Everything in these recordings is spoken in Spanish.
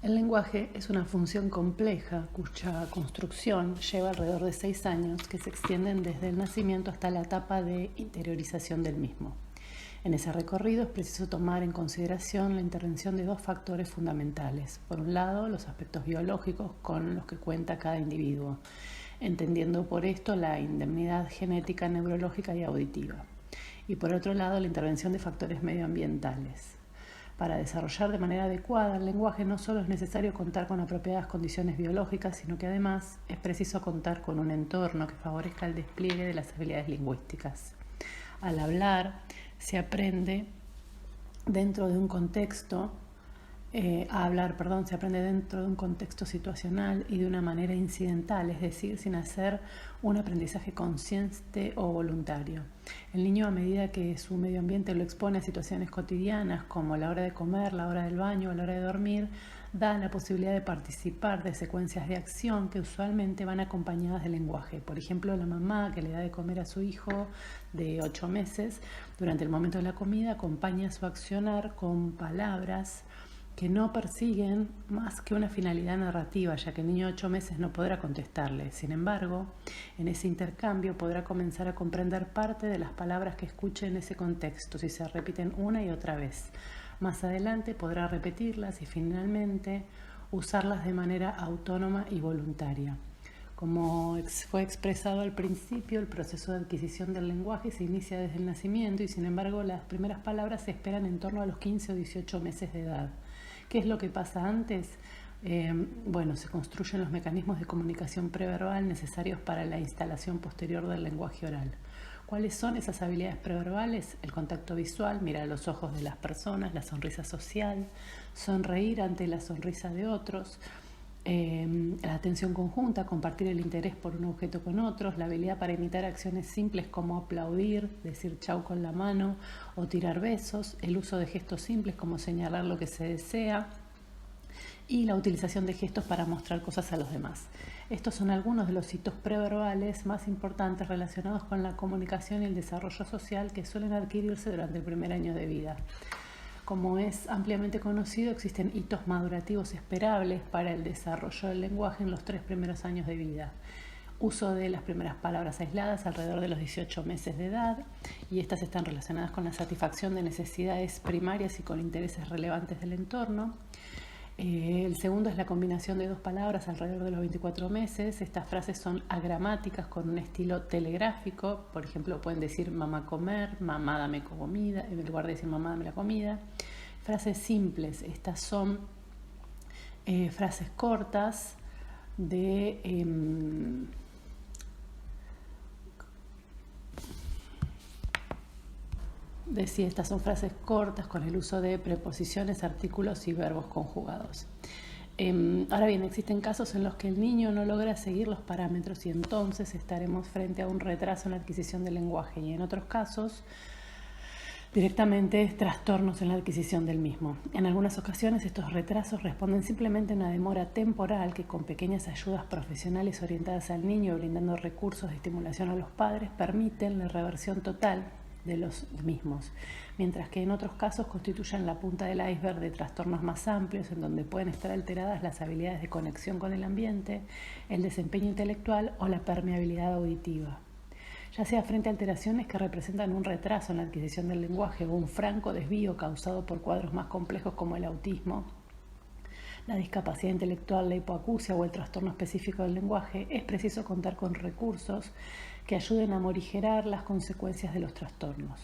El lenguaje es una función compleja cuya construcción lleva alrededor de 6 años que se extienden desde el nacimiento hasta la etapa de interiorización del mismo. En ese recorrido es preciso tomar en consideración la intervención de dos factores fundamentales. Por un lado, los aspectos biológicos con los que cuenta cada individuo, entendiendo por esto la indemnidad genética, neurológica y auditiva. Y por otro lado, la intervención de factores medioambientales. Para desarrollar de manera adecuada el lenguaje no solo es necesario contar con apropiadas condiciones biológicas, sino que además es preciso contar con un entorno que favorezca el despliegue de las habilidades lingüísticas. Al hablar se aprende dentro de un contexto, se aprende dentro de un contexto situacional y de una manera incidental, es decir, sin hacer un aprendizaje consciente o voluntario. El niño, a medida que su medio ambiente lo expone a situaciones cotidianas como la hora de comer, la hora del baño o la hora de dormir, da la posibilidad de participar de secuencias de acción que usualmente van acompañadas del lenguaje. Por ejemplo, la mamá que le da de comer a su hijo de 8 meses, durante el momento de la comida acompaña su accionar con palabras que no persiguen más que una finalidad narrativa, ya que el niño de 8 meses no podrá contestarle. Sin embargo, en ese intercambio podrá comenzar a comprender parte de las palabras que escuche en ese contexto, si se repiten una y otra vez. Más adelante podrá repetirlas y finalmente usarlas de manera autónoma y voluntaria. Como fue expresado al principio, el proceso de adquisición del lenguaje se inicia desde el nacimiento y sin embargo las primeras palabras se esperan en torno a los 15 o 18 meses de edad. ¿Qué es lo que pasa antes? Se construyen los mecanismos de comunicación preverbal necesarios para la instalación posterior del lenguaje oral. ¿Cuáles son esas habilidades preverbales? El contacto visual, mirar a los ojos de las personas, la sonrisa social, sonreír ante la sonrisa de otros, la atención conjunta, compartir el interés por un objeto con otros, la habilidad para imitar acciones simples como aplaudir, decir chau con la mano o tirar besos, el uso de gestos simples como señalar lo que se desea y la utilización de gestos para mostrar cosas a los demás. Estos son algunos de los hitos preverbales más importantes relacionados con la comunicación y el desarrollo social que suelen adquirirse durante el primer año de vida. Como es ampliamente conocido, existen hitos madurativos esperables para el desarrollo del lenguaje en los 3 primeros años de vida. Uso de las primeras palabras aisladas alrededor de los 18 meses de edad, y estas están relacionadas con la satisfacción de necesidades primarias y con intereses relevantes del entorno. El segundo es la combinación de 2 palabras alrededor de los 24 meses. Estas frases son agramáticas con un estilo telegráfico. Por ejemplo, pueden decir mamá comer, mamá dame comida, en lugar de decir mamá dame la comida. Frases simples. Estas son frases cortas estas son frases cortas con el uso de preposiciones, artículos y verbos conjugados. Ahora bien, existen casos en los que el niño no logra seguir los parámetros y entonces estaremos frente a un retraso en la adquisición del lenguaje, y en otros casos directamente trastornos en la adquisición del mismo. En algunas ocasiones estos retrasos responden simplemente a una demora temporal que, con pequeñas ayudas profesionales orientadas al niño, brindando recursos de estimulación a los padres, permiten la reversión total de los mismos, mientras que en otros casos constituyen la punta del iceberg de trastornos más amplios en donde pueden estar alteradas las habilidades de conexión con el ambiente, el desempeño intelectual o la permeabilidad auditiva. Ya sea frente a alteraciones que representan un retraso en la adquisición del lenguaje o un franco desvío causado por cuadros más complejos como el autismo, la discapacidad intelectual, la hipoacusia o el trastorno específico del lenguaje, es preciso contar con recursos que ayuden a morigerar las consecuencias de los trastornos.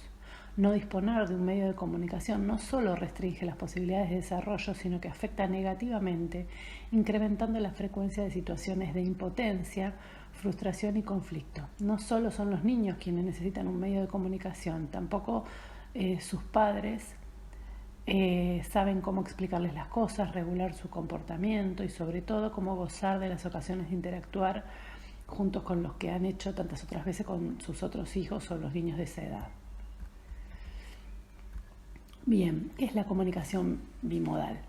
No disponer de un medio de comunicación no solo restringe las posibilidades de desarrollo, sino que afecta negativamente, incrementando la frecuencia de situaciones de impotencia, frustración y conflicto. No solo son los niños quienes necesitan un medio de comunicación, tampoco sus padres saben cómo explicarles las cosas, regular su comportamiento y sobre todo cómo gozar de las ocasiones de interactuar juntos con los que han hecho tantas otras veces con sus otros hijos o los niños de esa edad. Bien, ¿qué es la comunicación bimodal?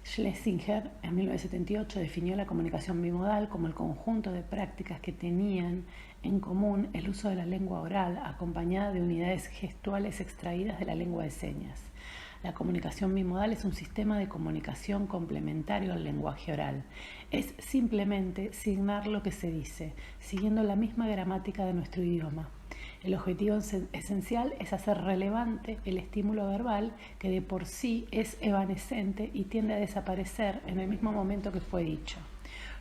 Schlesinger en 1978 definió la comunicación bimodal como el conjunto de prácticas que tenían en común el uso de la lengua oral acompañada de unidades gestuales extraídas de la lengua de señas. La comunicación bimodal es un sistema de comunicación complementario al lenguaje oral. Es simplemente signar lo que se dice, siguiendo la misma gramática de nuestro idioma. El objetivo esencial es hacer relevante el estímulo verbal, que de por sí es evanescente y tiende a desaparecer en el mismo momento que fue dicho.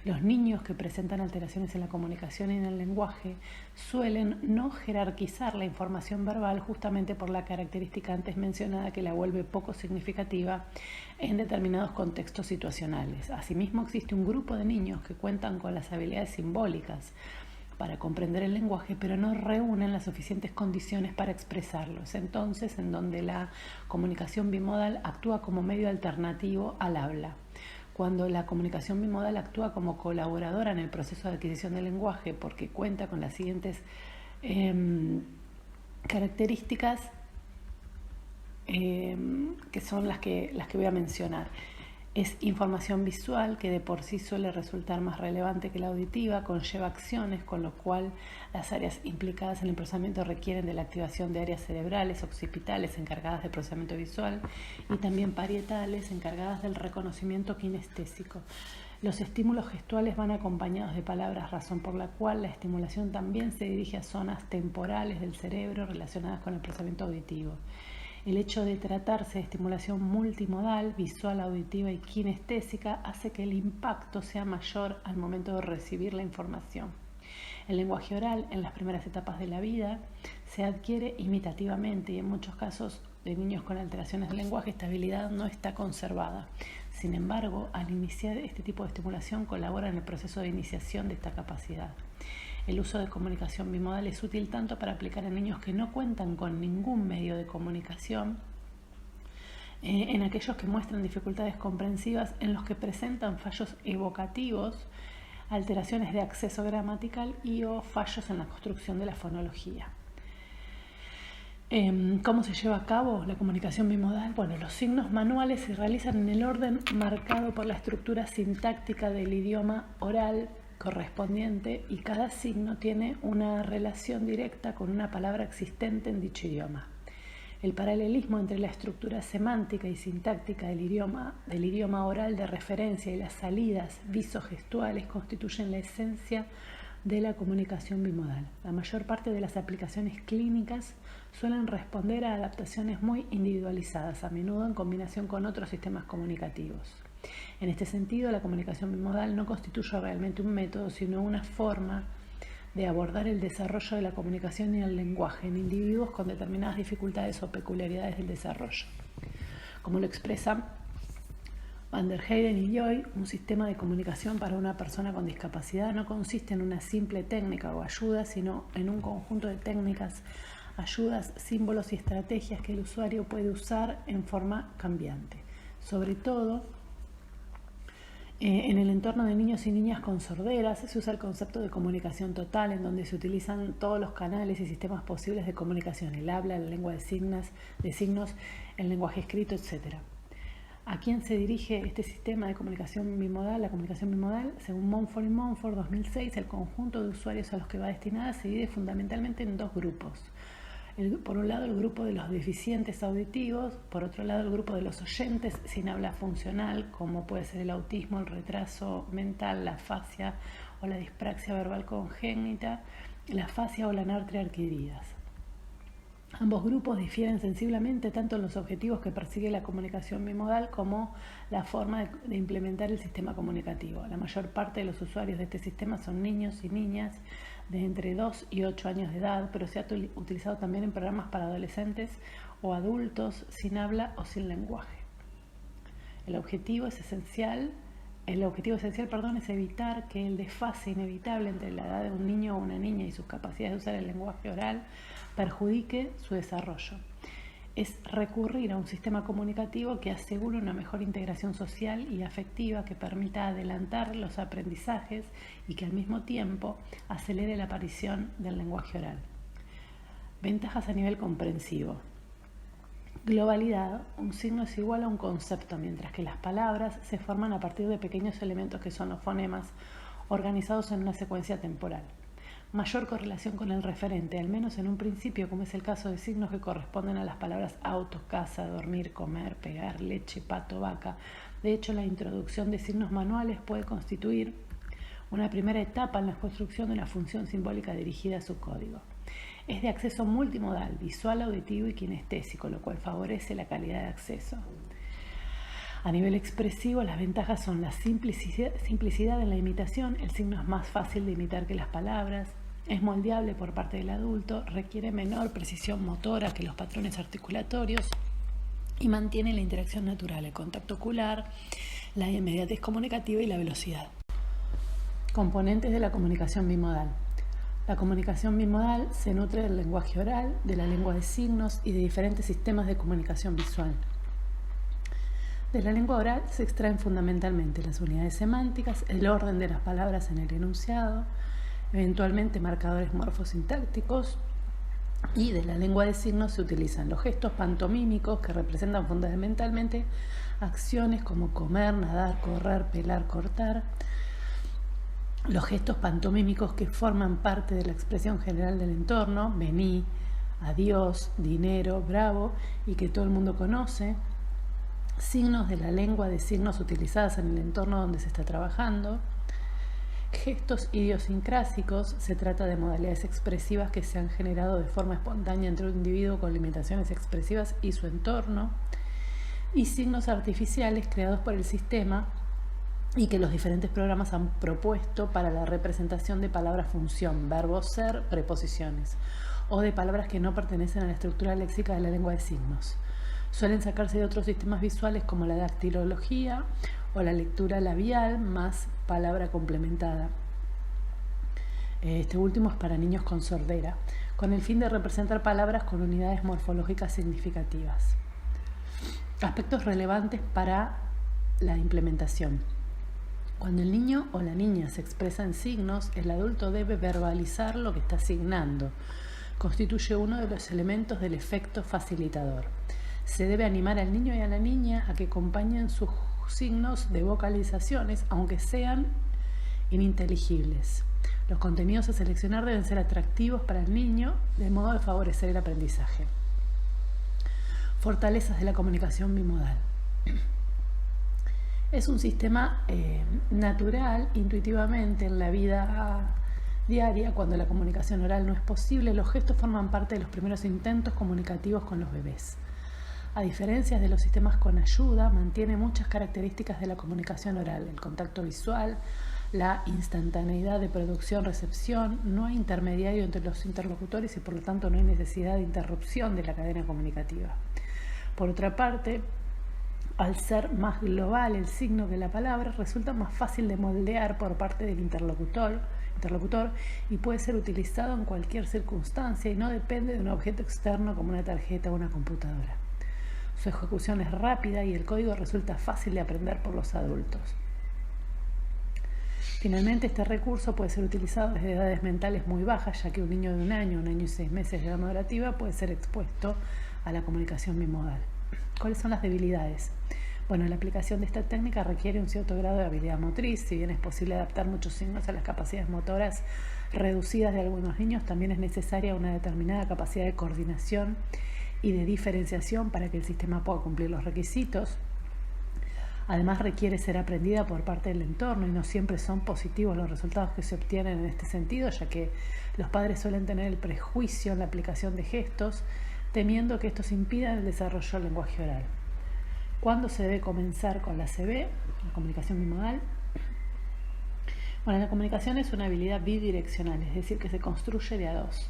Los niños que presentan alteraciones en la comunicación y en el lenguaje suelen no jerarquizar la información verbal justamente por la característica antes mencionada que la vuelve poco significativa en determinados contextos situacionales. Asimismo, existe un grupo de niños que cuentan con las habilidades simbólicas para comprender el lenguaje, pero no reúnen las suficientes condiciones para expresarlo. Es entonces en donde la comunicación bimodal actúa como medio alternativo al habla. Cuando la comunicación bimodal actúa como colaboradora en el proceso de adquisición del lenguaje, porque cuenta con las siguientes características que son las que voy a mencionar. Es información visual, que de por sí suele resultar más relevante que la auditiva, conlleva acciones, con lo cual las áreas implicadas en el procesamiento requieren de la activación de áreas cerebrales, occipitales, encargadas del procesamiento visual, y también parietales, encargadas del reconocimiento kinestésico. Los estímulos gestuales van acompañados de palabras, razón por la cual la estimulación también se dirige a zonas temporales del cerebro relacionadas con el procesamiento auditivo. El hecho de tratarse de estimulación multimodal, visual, auditiva y kinestésica hace que el impacto sea mayor al momento de recibir la información. El lenguaje oral en las primeras etapas de la vida se adquiere imitativamente y en muchos casos de niños con alteraciones del lenguaje esta habilidad no está conservada. Sin embargo, al iniciar este tipo de estimulación colabora en el proceso de iniciación de esta capacidad. El uso de comunicación bimodal es útil tanto para aplicar en niños que no cuentan con ningún medio de comunicación, en aquellos que muestran dificultades comprensivas, en los que presentan fallos evocativos, alteraciones de acceso gramatical y o fallos en la construcción de la fonología. ¿Cómo se lleva a cabo la comunicación bimodal? Bueno, los signos manuales se realizan en el orden marcado por la estructura sintáctica del idioma oral correspondiente y cada signo tiene una relación directa con una palabra existente en dicho idioma. El paralelismo entre la estructura semántica y sintáctica del idioma oral de referencia y las salidas visogestuales constituyen la esencia de la comunicación bimodal. La mayor parte de las aplicaciones clínicas suelen responder a adaptaciones muy individualizadas, a menudo en combinación con otros sistemas comunicativos. En este sentido, la comunicación bimodal no constituye realmente un método, sino una forma de abordar el desarrollo de la comunicación y el lenguaje en individuos con determinadas dificultades o peculiaridades del desarrollo. Como lo expresan Van der Heyden y Joy, un sistema de comunicación para una persona con discapacidad no consiste en una simple técnica o ayuda, sino en un conjunto de técnicas, ayudas, símbolos y estrategias que el usuario puede usar en forma cambiante. Sobre todo, en el entorno de niños y niñas con sorderas se usa el concepto de comunicación total, en donde se utilizan todos los canales y sistemas posibles de comunicación: el habla, la lengua de signos, el lenguaje escrito, etc. ¿A quién se dirige este sistema de comunicación bimodal? La comunicación bimodal, según Monfort y Monfort 2006, el conjunto de usuarios a los que va destinada se divide fundamentalmente en dos grupos. Por un lado, el grupo de los deficientes auditivos, por otro lado, el grupo de los oyentes sin habla funcional, como puede ser el autismo, el retraso mental, la afasia o la dispraxia verbal congénita, la afasia o la anartria adquiridas. Ambos grupos difieren sensiblemente tanto en los objetivos que persigue la comunicación bimodal como la forma de implementar el sistema comunicativo. La mayor parte de los usuarios de este sistema son niños y niñas de entre 2 y 8 años de edad, pero se ha utilizado también en programas para adolescentes o adultos sin habla o sin lenguaje. El objetivo esencial es evitar que el desfase inevitable entre la edad de un niño o una niña y sus capacidades de usar el lenguaje oral perjudique su desarrollo. Es recurrir a un sistema comunicativo que asegure una mejor integración social y afectiva, que permita adelantar los aprendizajes y que al mismo tiempo acelere la aparición del lenguaje oral. Ventajas a nivel comprensivo. Globalidad. Un signo es igual a un concepto, mientras que las palabras se forman a partir de pequeños elementos que son los fonemas organizados en una secuencia temporal. mayor correlación con el referente, al menos en un principio, como es el caso de signos que corresponden a las palabras auto, casa, dormir, comer, pegar, leche, pato, vaca. De hecho, la introducción de signos manuales puede constituir una primera etapa en la construcción de una función simbólica dirigida a su código. Es de acceso multimodal, visual, auditivo y kinestésico, lo cual favorece la calidad de acceso. A nivel expresivo, las ventajas son la simplicidad en la imitación, el signo es más fácil de imitar que las palabras, es moldeable por parte del adulto, requiere menor precisión motora que los patrones articulatorios y mantiene la interacción natural, el contacto ocular, la inmediatez comunicativa y la velocidad. Componentes de la comunicación bimodal. La comunicación bimodal se nutre del lenguaje oral, de la lengua de signos y de diferentes sistemas de comunicación visual. De la lengua oral se extraen fundamentalmente las unidades semánticas, el orden de las palabras en el enunciado, eventualmente marcadores morfosintácticos, y de la lengua de signos se utilizan los gestos pantomímicos que representan fundamentalmente acciones como comer, nadar, correr, pelar, cortar, los gestos pantomímicos que forman parte de la expresión general del entorno, vení, adiós, dinero, bravo, y que todo el mundo conoce, signos de la lengua de signos utilizadas en el entorno donde se está trabajando, gestos idiosincrásicos, se trata de modalidades expresivas que se han generado de forma espontánea entre un individuo con limitaciones expresivas y su entorno, y signos artificiales creados por el sistema y que los diferentes programas han propuesto para la representación de palabras función, verbos ser, preposiciones, o de palabras que no pertenecen a la estructura léxica de la lengua de signos. Suelen sacarse de otros sistemas visuales como la dactilología o la lectura labial más palabra complementada. Este último es para niños con sordera, con el fin de representar palabras con unidades morfológicas significativas. Aspectos relevantes para la implementación. Cuando el niño o la niña se expresa en signos, el adulto debe verbalizar lo que está signando. Constituye uno de los elementos del efecto facilitador. Se debe animar al niño y a la niña a que acompañen sus signos de vocalizaciones, aunque sean ininteligibles. Los contenidos a seleccionar deben ser atractivos para el niño, de modo de favorecer el aprendizaje. Fortalezas de la comunicación bimodal. Es un sistema natural, intuitivamente, en la vida diaria. Cuando la comunicación oral no es posible, los gestos forman parte de los primeros intentos comunicativos con los bebés. A diferencia de los sistemas con ayuda, mantiene muchas características de la comunicación oral: el contacto visual, la instantaneidad de producción-recepción, no hay intermediario entre los interlocutores y por lo tanto no hay necesidad de interrupción de la cadena comunicativa. Por otra parte, al ser más global el signo que la palabra, resulta más fácil de moldear por parte del interlocutor y puede ser utilizado en cualquier circunstancia y no depende de un objeto externo como una tarjeta o una computadora. Su ejecución es rápida y el código resulta fácil de aprender por los adultos. Finalmente, este recurso puede ser utilizado desde edades mentales muy bajas, ya que un niño de un año y 6 meses de edad madurativa puede ser expuesto a la comunicación bimodal. ¿Cuáles son las debilidades? Bueno, la aplicación de esta técnica requiere un cierto grado de habilidad motriz. Si bien es posible adaptar muchos signos a las capacidades motoras reducidas de algunos niños, también es necesaria una determinada capacidad de coordinación y de diferenciación para que el sistema pueda cumplir los requisitos. Además, requiere ser aprendida por parte del entorno y no siempre son positivos los resultados que se obtienen en este sentido, ya que los padres suelen tener el prejuicio en la aplicación de gestos, temiendo que estos impidan el desarrollo del lenguaje oral. ¿Cuándo se debe comenzar con la CB, la comunicación bimodal? Bueno, la comunicación es una habilidad bidireccional, es decir, que se construye de a dos.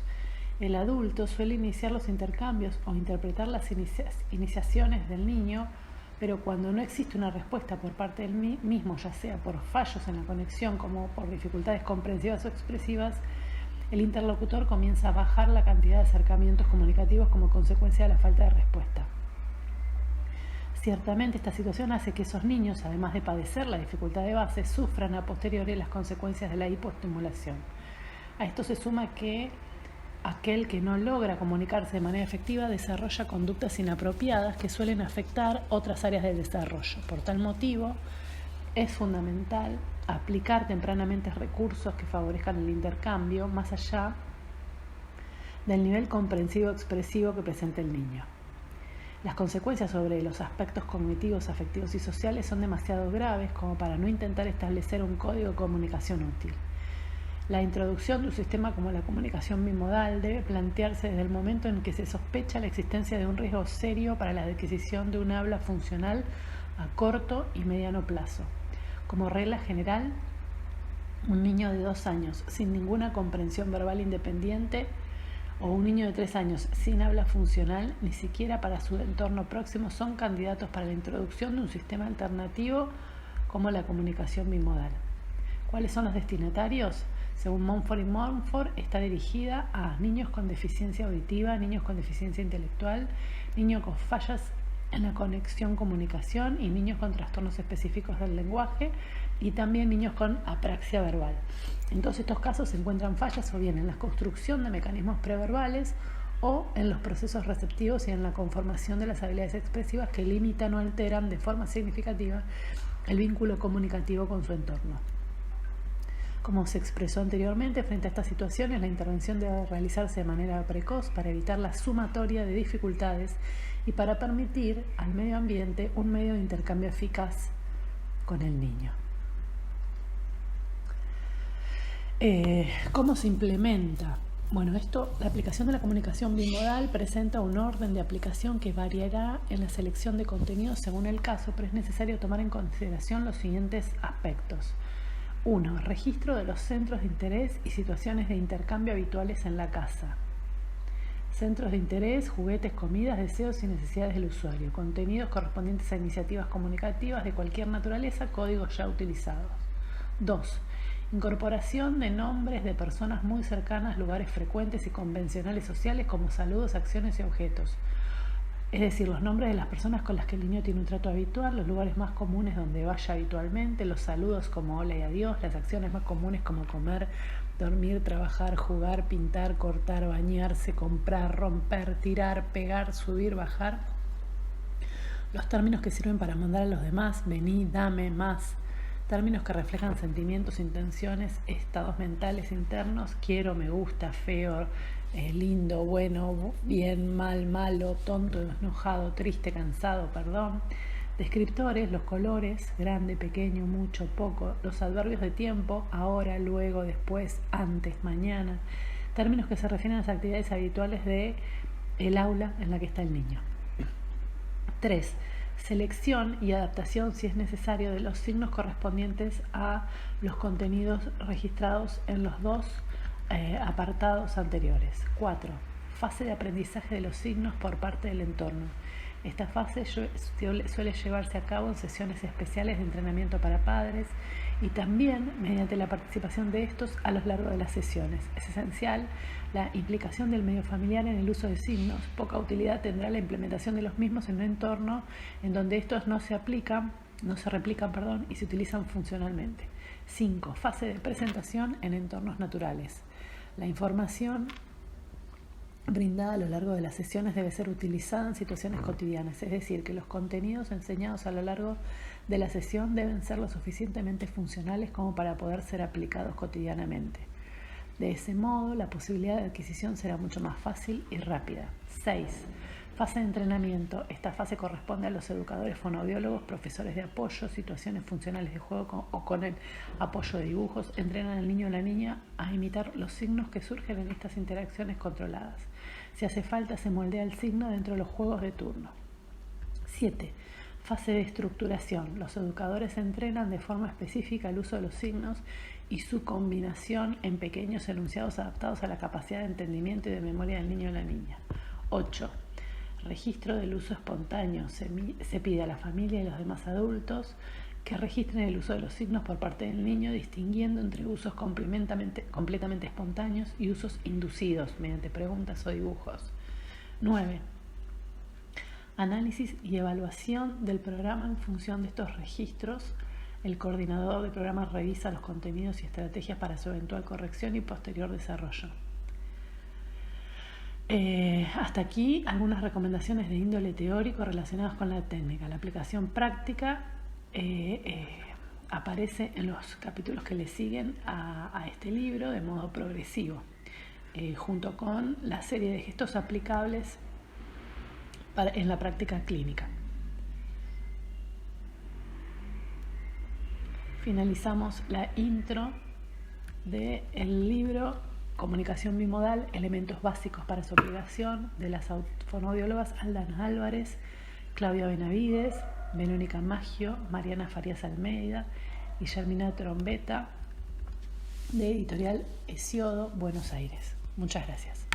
El adulto suele iniciar los intercambios o interpretar las iniciaciones del niño, pero cuando no existe una respuesta por parte del mismo, ya sea por fallos en la conexión como por dificultades comprensivas o expresivas, el interlocutor comienza a bajar la cantidad de acercamientos comunicativos como consecuencia de la falta de respuesta. Ciertamente, esta situación hace que esos niños, además de padecer la dificultad de base, sufran a posteriori las consecuencias de la hipoestimulación. A esto se suma que aquel que no logra comunicarse de manera efectiva desarrolla conductas inapropiadas que suelen afectar otras áreas del desarrollo. Por tal motivo, es fundamental aplicar tempranamente recursos que favorezcan el intercambio más allá del nivel comprensivo expresivo que presenta el niño. Las consecuencias sobre los aspectos cognitivos, afectivos y sociales son demasiado graves como para no intentar establecer un código de comunicación útil. La introducción de un sistema como la comunicación bimodal debe plantearse desde el momento en que se sospecha la existencia de un riesgo serio para la adquisición de un habla funcional a corto y mediano plazo. Como regla general, un niño de 2 años sin ninguna comprensión verbal independiente o un niño de 3 años sin habla funcional, ni siquiera para su entorno próximo, son candidatos para la introducción de un sistema alternativo como la comunicación bimodal. ¿Cuáles son los destinatarios? Según Montfort y Montfort, está dirigida a niños con deficiencia auditiva, niños con deficiencia intelectual, niños con fallas en la conexión-comunicación y niños con trastornos específicos del lenguaje y también niños con apraxia verbal. En todos estos casos se encuentran fallas o bien en la construcción de mecanismos preverbales o en los procesos receptivos y en la conformación de las habilidades expresivas que limitan o alteran de forma significativa el vínculo comunicativo con su entorno. Como se expresó anteriormente, frente a estas situaciones, la intervención debe realizarse de manera precoz para evitar la sumatoria de dificultades y para permitir al medio ambiente un medio de intercambio eficaz con el niño. ¿Cómo se implementa? Bueno, la aplicación de la comunicación bimodal presenta un orden de aplicación que variará en la selección de contenidos según el caso, pero es necesario tomar en consideración los siguientes aspectos. 1. Registro de los centros de interés y situaciones de intercambio habituales en la casa. Centros de interés, juguetes, comidas, deseos y necesidades del usuario. Contenidos correspondientes a iniciativas comunicativas de cualquier naturaleza, códigos ya utilizados. 2. Incorporación de nombres de personas muy cercanas, lugares frecuentes y convencionales sociales como saludos, acciones y objetos. Es decir, los nombres de las personas con las que el niño tiene un trato habitual, los lugares más comunes donde vaya habitualmente, los saludos como hola y adiós, las acciones más comunes como comer, dormir, trabajar, jugar, pintar, cortar, bañarse, comprar, romper, tirar, pegar, subir, bajar. Los términos que sirven para mandar a los demás, vení, dame, más. Términos que reflejan sentimientos, intenciones, estados mentales internos, quiero, me gusta, feo, lindo, bueno, bien, mal, malo, tonto, enojado, triste, cansado, perdón. Descriptores, los colores, grande, pequeño, mucho, poco. Los adverbios de tiempo, ahora, luego, después, antes, mañana. Términos que se refieren a las actividades habituales del aula en la que está el niño. 3. Selección y adaptación, si es necesario, de los signos correspondientes a los contenidos registrados en los dos apartados anteriores. 4. Fase de aprendizaje de los signos por parte del entorno. Esta fase suele llevarse a cabo en sesiones especiales de entrenamiento para padres y también mediante la participación de estos a lo largo de las sesiones. Es esencial la implicación del medio familiar en el uso de signos. Poca utilidad tendrá la implementación de los mismos en un entorno en donde estos no se replican, y se utilizan funcionalmente. 5. Fase de presentación en entornos naturales. La información brindada a lo largo de las sesiones debe ser utilizada en situaciones cotidianas, es decir, que los contenidos enseñados a lo largo de la sesión deben ser lo suficientemente funcionales como para poder ser aplicados cotidianamente. De ese modo, la posibilidad de adquisición será mucho más fácil y rápida. 6. Fase de entrenamiento. Esta fase corresponde a los educadores fonoaudiólogos, profesores de apoyo, situaciones funcionales de juego o con el apoyo de dibujos. Entrenan al niño o la niña a imitar los signos que surgen en estas interacciones controladas. Si hace falta, se moldea el signo dentro de los juegos de turno. 7. Fase de estructuración. Los educadores entrenan de forma específica el uso de los signos y su combinación en pequeños enunciados adaptados a la capacidad de entendimiento y de memoria del niño o la niña. 8. Registro del uso espontáneo. Se pide a la familia y a los demás adultos que registren el uso de los signos por parte del niño, distinguiendo entre usos completamente espontáneos y usos inducidos mediante preguntas o dibujos. 9. Análisis y evaluación del programa en función de estos registros. El coordinador del programa revisa los contenidos y estrategias para su eventual corrección y posterior desarrollo. Hasta aquí algunas recomendaciones de índole teórico relacionadas con la técnica. La aplicación práctica aparece en los capítulos que le siguen a este libro de modo progresivo, junto con la serie de gestos aplicables en la práctica clínica. Finalizamos la intro del libro Comunicación Bimodal, elementos básicos para su aplicación, de las fonoaudiólogas Aldana Álvarez, Claudia Benavides, Verónica Maggio, Mariana Farías Almeida y Guillermina Trombetta, de Editorial Hesiodo, Buenos Aires. Muchas gracias.